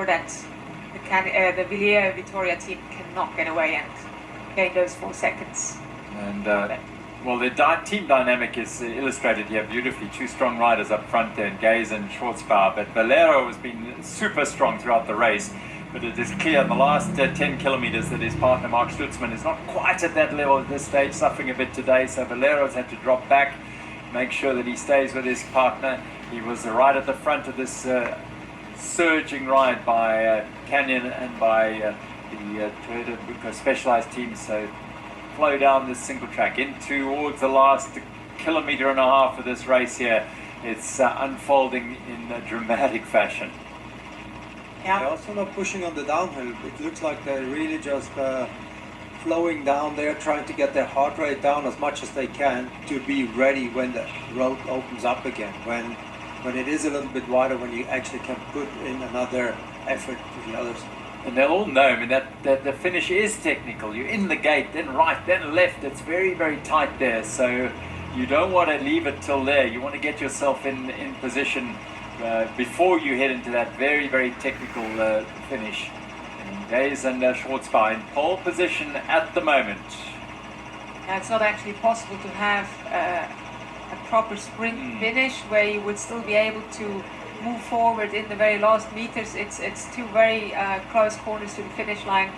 sure that the Villiers Vitoria team cannot get away and gain those 4 seconds. And well, the team dynamic is illustrated here beautifully. 2 strong riders up front there, Gaze and Schwarzbauer. But Valero has been super strong throughout the race. But it is clear in the last 10 kilometers that his partner Mark Stutzman is not quite at that level at this stage, suffering a bit today. So Valero's had to drop back, make sure that he stays with his partner. He was right at the front of this surging ride by Canyon and by the Toyota Buco Specialized team. So flow down this single track in towards the last kilometer and a half of this race here. It's unfolding in a dramatic fashion. Yeah. They're also not pushing on the downhill. It looks like they're really just flowing down there, trying to get their heart rate down as much as they can to be ready when the road opens up again, when it is a little bit wider, when you actually can put in another effort to the others. And they'll all know, I mean, that the finish is technical. You're in the gate, then right, then left. It's very, very tight there. So you don't want to leave it till there. You want to get yourself in position before you head into that very, very technical finish. And Gaze and Schwarzbauer in pole position at the moment. Yeah, it's not actually possible to have a proper sprint finish where you would still be able to move forward in the very last meters. It's 2 very close corners to the finish line,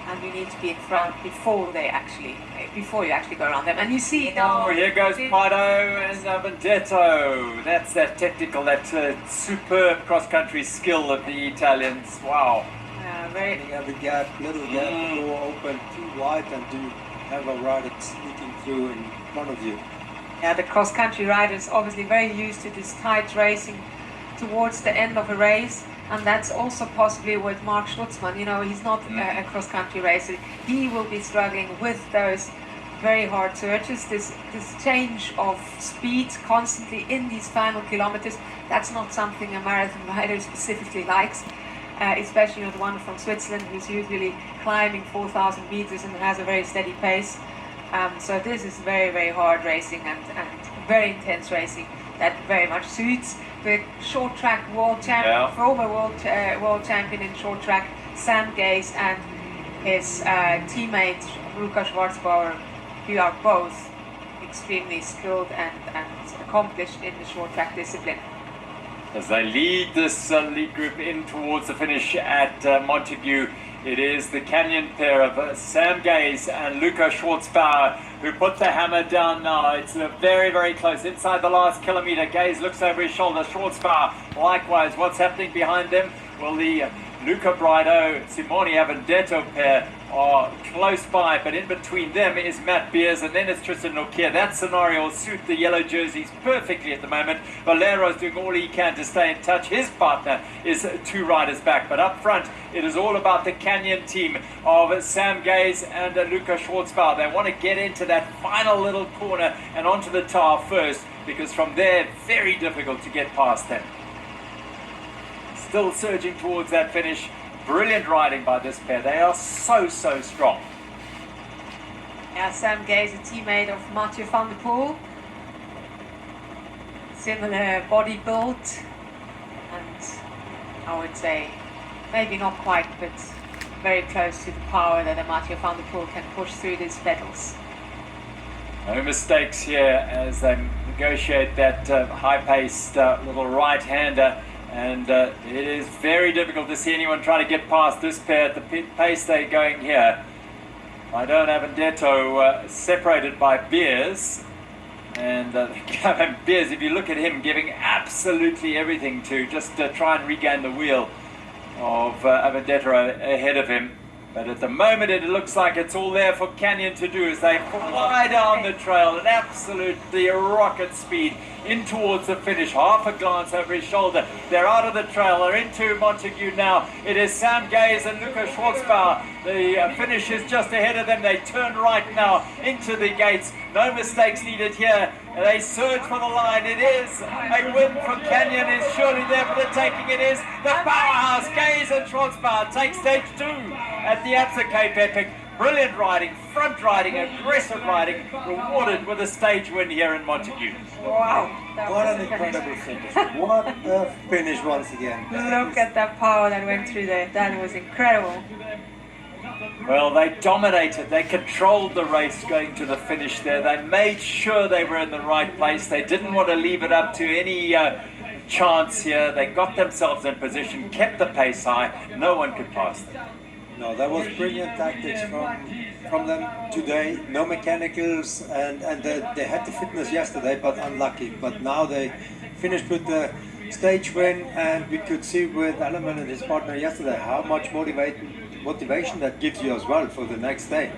and you need to be in front before you actually go around them. And you see now. Oh, here goes Prado and Vendetto. That's that technical, that superb cross-country skill of the Italians. Wow. Very. You have a gap, little gap, go open too wide, and do have a rider sneaking through in front of you. Yeah, the cross-country riders obviously very used to this tight racing towards the end of a race, and that's also possibly with Mark Stutzman. You know, he's not a cross-country racer. He will be struggling with those very hard surges, this change of speed constantly in these final kilometers. That's not something a marathon rider specifically likes, especially not one from Switzerland who's usually climbing 4,000 meters and has a very steady pace. So this is very, very hard racing and very intense racing that very much suits the short track world champion, former world champion in short track, Sam Gaze, and his teammate Luca Schwarzbauer, who are both extremely skilled and accomplished in the short track discipline. As they lead this lead group in towards the finish at Montague, it is the Canyon pair of Sam Gaze and Luca Schwarzbauer who put the hammer down now. It's very, very close. Inside the last kilometer, Gaze looks over his shoulder. Schwarzbauer, likewise. What's happening behind them? Well, the Luca Brido, Simone Avendetto pair are close by, but in between them is Matt Beers, and then it's Tristan Nokia. That scenario will suit the yellow jerseys perfectly at the moment. Valero's doing all he can to stay in touch. His partner is 2 riders back, but up front it is all about the Canyon team of Sam Gaze and Luca Schwarzbauer. They want to get into that final little corner and onto the tar first, because from there very difficult to get past them. Still surging towards that finish. Brilliant riding by this pair. They are so strong. Yeah, Sam Gaze, a teammate of Mathieu van der Poel. Similar body build, and I would say maybe not quite, but very close to the power that a Mathieu van der Poel can push through these pedals. No mistakes here as they negotiate that high-paced little right-hander. And it is very difficult to see anyone trying to get past this pair at the pace they're going here. I don't have Avendetto separated by Beers. And Gavin Beers, if you look at him, giving absolutely everything to just try and regain the wheel of Avendetto ahead of him. But at the moment it looks like it's all there for Canyon to do as they fly down the trail at absolutely rocket speed in towards the finish. Half a glance over his shoulder. They're out of the trail. They're into Montague now. It is Sam Gaze and Luca Schwarzbauer. The finish is just ahead of them. They turn right now into the gates. No mistakes needed here. They surge for the line. It is a win for Canyon. Is surely there for the taking. It is the powerhouse Gaze and Schwarzbauer take stage 2 at the Absa Cape Epic. brilliant riding, front riding, aggressive riding, rewarded with a stage win here in Montague. Wow, that What was an incredible fantastic. finish. What a finish once again. Look at that power that went through there. That was incredible. Well, they dominated, they controlled the race going to the finish there. They made sure they were in the right place. They didn't want to leave it up to any chance here. They got themselves in position, kept the pace high. No one could pass them. No, that was brilliant tactics from them today. No mechanicals, and they had the fitness yesterday, but unlucky. But now they finished with the stage win, and we could see with Alaman and his partner yesterday how much motivation that gives you as well for the next day.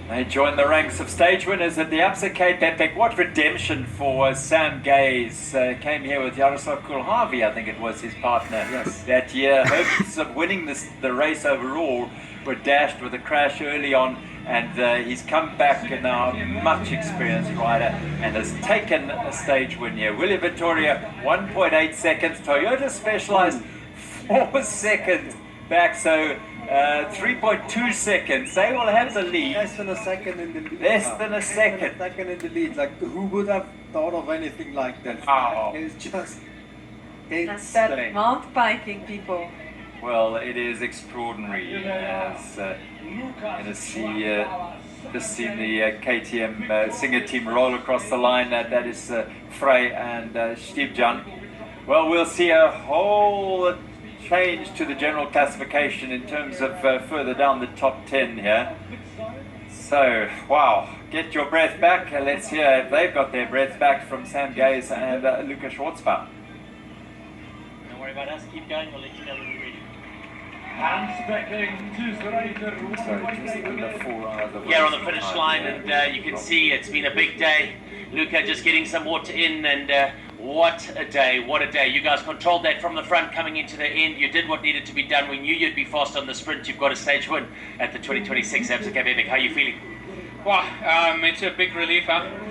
They joined the ranks of stage winners at the Absa Cape Epic. What redemption for Sam Gaze. Came here with Jaroslav Kulhavi, I think it was his partner, Yes. that year. Hopes of winning the race overall were dashed with a crash early on, and he's come back now, a much experienced rider, and has taken a stage win here. William Vittoria, 1.8 seconds. Toyota Specialized, 4 seconds back, so 3.2 seconds. They will have the lead. Less than a second in the lead. Less than a second. Second in the lead. Like, who would have thought of anything like that? Wow. It's just That's that insane. mountain biking, people. Well, it is extraordinary. As you're going to see, just seen the KTM Singer team roll across the line. That is Frey and Stibjan. Well, we'll see a whole change to the general classification in terms of further down the top 10 here. So, wow, get your breath back. Let's hear if they've got their breath back from Sam Gaze and Luca Schwartzbauer. Don't worry about us, keep going, we'll let you know when we're ready. Here on the finish line, and you can see it's been a big day. Luca just getting some water in, and what a day, what a day. You guys controlled that from the front coming into the end. You did what needed to be done. We knew you'd be fast on the sprint. You've got a stage win at the 2026 Absa Cape Epic. How are you feeling? Wow, it's a big relief.